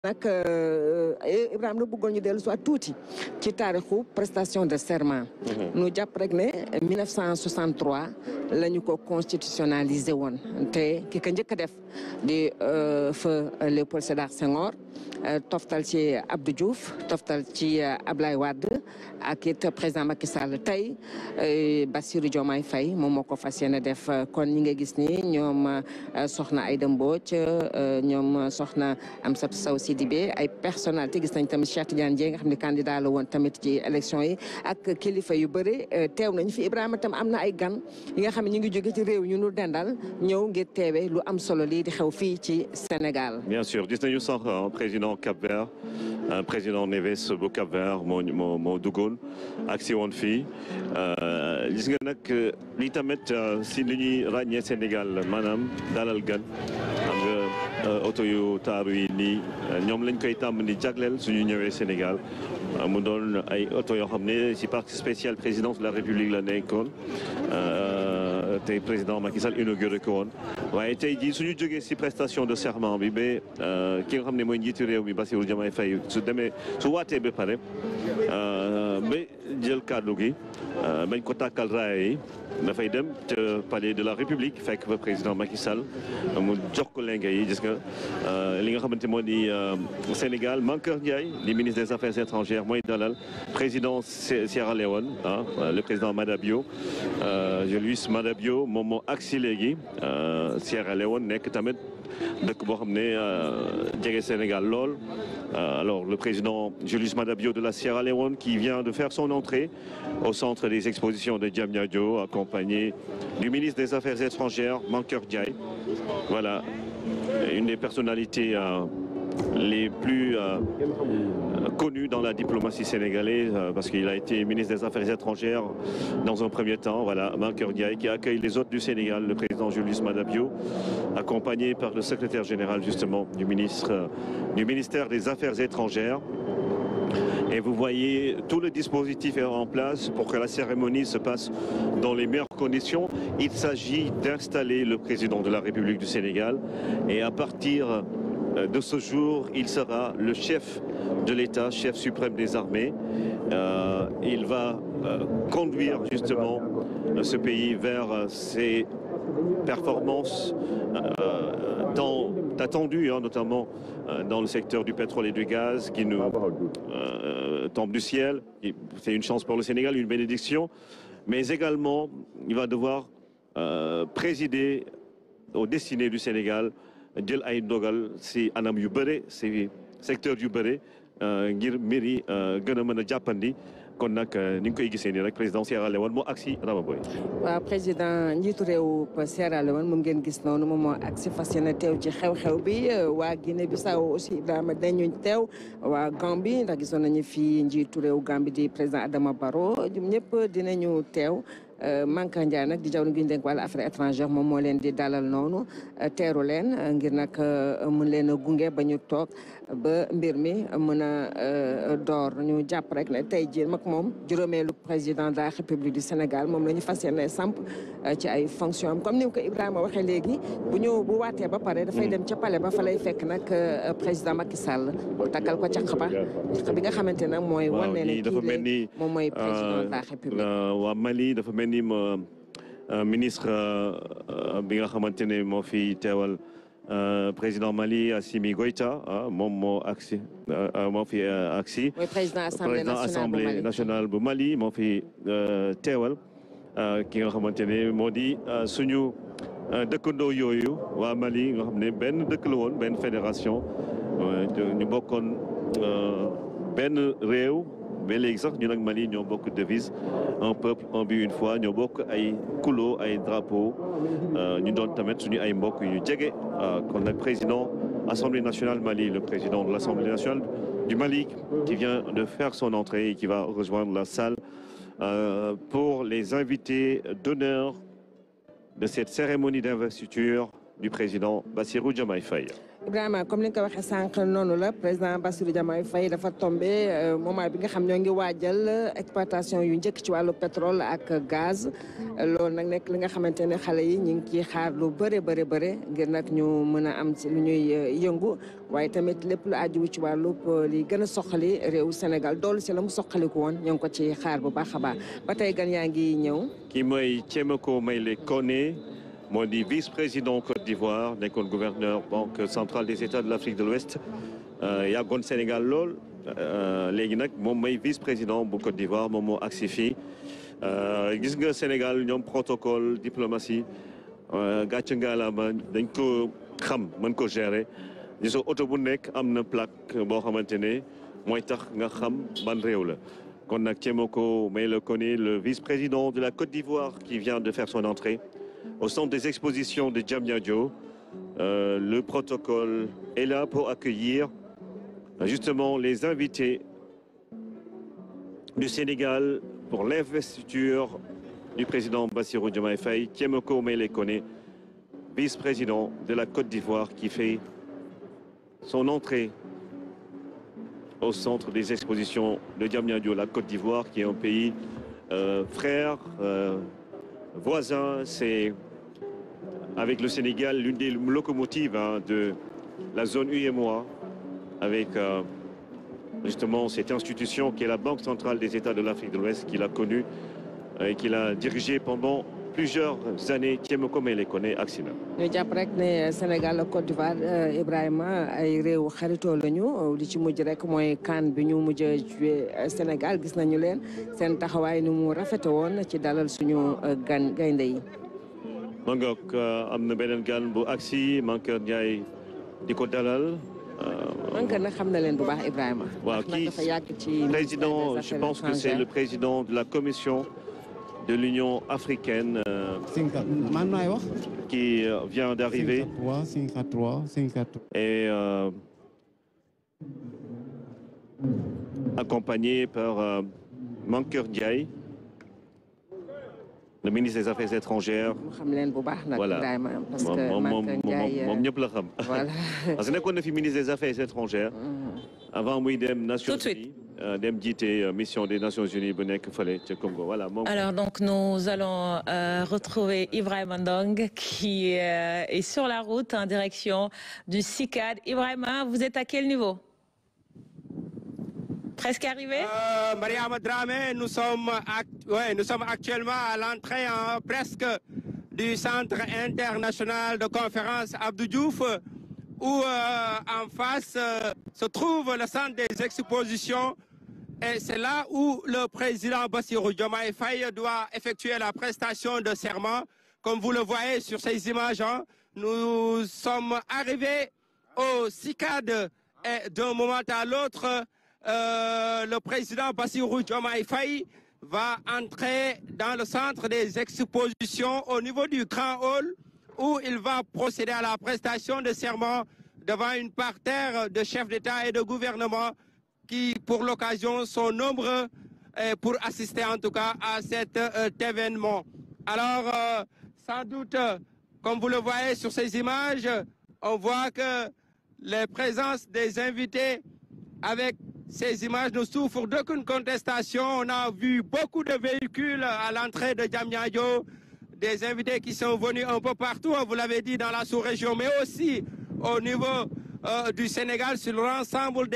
nag Ibrahima bëggoon ñu dellu soit tuuti ci taarixu prestation de serment. nu jàpp rek ne 1963 la ñu ko constitutionnalisé woon te ki ko njëkk a def di feu Léopold Sédar Senghor toftal ci Abdou Diouf toftal ci Ablaye Wade ak it président Macky Sall tey Bassirou Diomaye Faye moom moo ko fas yéene def kon ñi nga gis ni ñoom soxna Aïda Mbodj ñoom soxna Amsatou Sow Sidibé ay personnalité gis nañ tamit Cheikh Tidiane Dièye nga xam ne candidat la woon tamit ci élection yi ak kilifa yu bëri teew nañ fi Ibrahima tam am na ay gan yi nga xam ne ñu ngi jóge ci réew ñu nu dendal ñëw ngir teewe lu am solo lii di xew fii ci Sénégal. Bien sûr gis nañu sax président Cap-Vert président Neves bu Cap-Vert moo duggoon ak si woon fii gis nga nag lii tamit si li ñuy ràññee Sénégal maanaam dalal gan xam nga oto yu taaru yi nii ñoom lañ koy tàmm di jagleel suñu ñëwee Sénégal mu doon ay oto yoo xam ne si parc spécial présidence de la République la nekkoon tey président Macky Sall inauguré ko woon waaye tey jii suñu jógee si prestation de serment bi ba ki nga xam ne mooy njiitu réew mi Bassirou Diomaye Faye su waatee ba pare ba jël kàddu gi bañ ko tàkkal raaya yi dafay dem ca palais de la République fekk fa président Macky Sall mu jox ko lenge yi gis nga li nga xamante moo di Sénégal Mankeur Ndiaye di ministre des Affaires étrangères mooy dalal président Sierra Leone le président Madabio Julius Madabio moom moo agsi léegi Sierra Leone nekk tamit dëkk boo xam ne jege Sénégal lool alors le président Julius Madabio de la Sierra Leone qui vient de faire son entrée au centre des expositions de Diamniadio accompagné du ministre des Affaires étrangères Mankeur Ndiaye voilà une des personnalités les plus connues dans la diplomatie sénégalaise parce qu'il a été ministre des Affaires étrangères dans un premier temps. Voilà, Mankeur Ndiaye qui accueille les hôtes du Sénégal, le président Julius Madabio, accompagné par le secrétaire général justement du ministère des Affaires étrangères. Et vous voyez, tout le dispositif est en place pour que la cérémonie se passe dans les meilleures conditions. Il s'agit d'installer le président de la République du Sénégal et à partir de ce jour, il sera le chef de l'État, chef suprême des armées. Il va conduire justement ce pays vers ses performances tant attendues, notamment dans le secteur du pétrole et du gaz qui nous tombe du ciel. C'est une chance pour le Sénégal, une bénédiction. Mais également, il va devoir présider aux destinées du Sénégal jël ay ndogal si anam yu bëre si secteur yu bëre ngir mbir yi gën a mën a jàppandi kon nag ni nga koy gisee nii rek président Sierra Leone moo agsi Rama Boy. waaw président njiitu réew Sierra Leone moom ngeen gis noonu moom moo agsi fas yéene teew ci xew-xew bi waa Guinée Bissau aussi Ibrahima dañu teew waa Gambie ndax gisoon nañu fi njiitu réew Gambie di président Adama Barrow ñëpp dinañu teew. Mankeur Ndiaye nag di jawriñ gi ñu dénk wàllu affaires étrangères moom moo leen di dalal noonu teeru leen ngir nag mën leen a gunge ba ñu toog ba mbir mi mën a door ñu jàpp rek ne tey jii mag moom juróomeelu président de la République du Sénégal moom la ñu fas yéene samp ci ay fonctions am comme ni ko Ibrahima waxee léegi bu waatee ba pare dafay dem ca palais ba fa lay fekk nag président Macky Sall takkal ko caq ba bi nga xamante ne mooy wane ne kii moom mooy président de la République. waa Mali dafa mel ni ministre bi nga xamante ne moo fi teewal président Mali Assimi Goïta moom moo agsi moo fi agsi président assemblée nationale bu Mali moo fi teewal ki nga xamante ne moo di suñu dëkkandoo yooyu waa Mali nga xam ne benn dëkk la woon benn fédération ñu bokkoon benn réew ba léegi sax ñu nag Mali ñoo bokk devise un peuple un but une foi ñoo bokk ay couleur ay drapeau ñu doon tamit suñu ay mbokk yu ñu jege kon nag président Assemblée nationale Mali le président de l'Assemblée nationale du Mali qui vient de faire son entrée et qui va rejoindre la salle pour les invités d'honneur de cette cérémonie d'investiture du président Bassirou Diomaye Faye. Ibrahima comme ni nga ko waxee sànq noonu la président Bassirou Diomaye Faye dafa tombé moment bi nga xam ñoo ngi waajal exploitation yu njëkk ci wàllu pétrole ak gaz loolu nag nekk li nga xamante ne xale yi ñu ngi ciy xaar lu bëre ngir nag ñu mën a am ci lu ñuy yëngu waaye tamit lépp lu aju ci wàllu li gën a soxali réewu Sénégal doolu si la mu soxaliku woon ñoo ngi ko ci xaar bu baax a baax ba tey gan yaa ngi ñëw. kii mooy Thiemeko Maïlé Koné. Moi, je vice-président Côte d'Ivoire, nekkoon gouverneur banque centrale des États de l'Afrique de l'Ouest yàggoon Sénégal lool léegi nag moom mooy vice-président bu Côte d'Ivoire moom moo agsi fii gis nga Sénégal ñoom protocole diplomatie gàcce ngalaama dañ ko xam mën ko gérer gis nga oto bu nekk am na plaque boo xamante ne mooy tax nga xam ban réew la kon nag Thiemeko Maïlé Koné, le vice-président de la Côte d'Ivoire qui vient de faire son entrée au centre des expositions de Diamniadio. Le protocole est là pour accueillir justement les invités du Sénégal pour l'investiture du président Bassirou Diomaye Faye. Thiemeko Maïlé Koné, vice-président de la Côte d'Ivoire, qui fait son entrée au centre des expositions de Diamniadio, la Côte d'Ivoire, qui est un pays frère, voisin. C'est avec le Sénégal l'une des locomotives de la zone UEMOA, avec justement cette institution qui est la Banque centrale des États de l'Afrique de l'Ouest, qu'il a connue et qu'il a dirigée pendant plusieurs années. Thiemeko Maïlé Koné agsi na. ñu jàpp rek ne Sénégal ak Côte d'Ivoire Ibrahima ay réew xaritoo lañu li ci mujj rek mooy CAN bi ñu mujj a joué Sénégal gis nañu leen seen taxawaay ni mu rafete woon ci dalal suñu gaynde yi. ma ngoog am na beneen gan bu agsi Mankeur Ndiaye di ko dalal. Mankeur nag xam na leen bu baax Ibrahima. waaw kii président, je pense que c'est le président de la commission de l'Union africaine qui vient d'arriver et accompagné par Mankeur Ndiaye, le ministre des Affaires étrangères. Voilà. Moom ñëpp la xam. Parce que nekkoon na fi ministre des Affaires étrangères avant muy dem Nations Unies. Dem jiite mission des Nations Unies bu nekk fële ca Congo. Voilà. Alors donc nous allons retrouver Ibrahima Ndong qui est sur la route en direction du CICAD. Ibrahima, vous êtes à quel niveau? Presque arrivé? Mariama Dramé, nous sommes actuellement à l'entrée presque du Centre international de conférence Abdou Diouf, où en face se trouve le centre des expositions. Et c'est là où le président Bassirou Diomaye Faye doit effectuer la prestation de serment. Comme vous le voyez sur ces images, nous sommes arrivés au CICAD et d'un moment à l'autre, le président Bassirou Diomaye Faye va entrer dans le centre des expositions au niveau du Grand Hall où il va procéder à la prestation de serment devant une parterre de chefs d'État et de gouvernement qui, pour l'occasion, sont nombreux pour assister en tout cas à cet événement. Alors, sans doute, comme vous le voyez sur ces images, on voit que les présences des invités avec ces images ne souffrent d'aucune contestation. On a vu beaucoup de véhicules à l'entrée de Diamniadio, des invités qui sont venus un peu partout, vous l'avez dit, dans la sous-région, mais aussi au niveau du Sénégal, sur l'ensemble des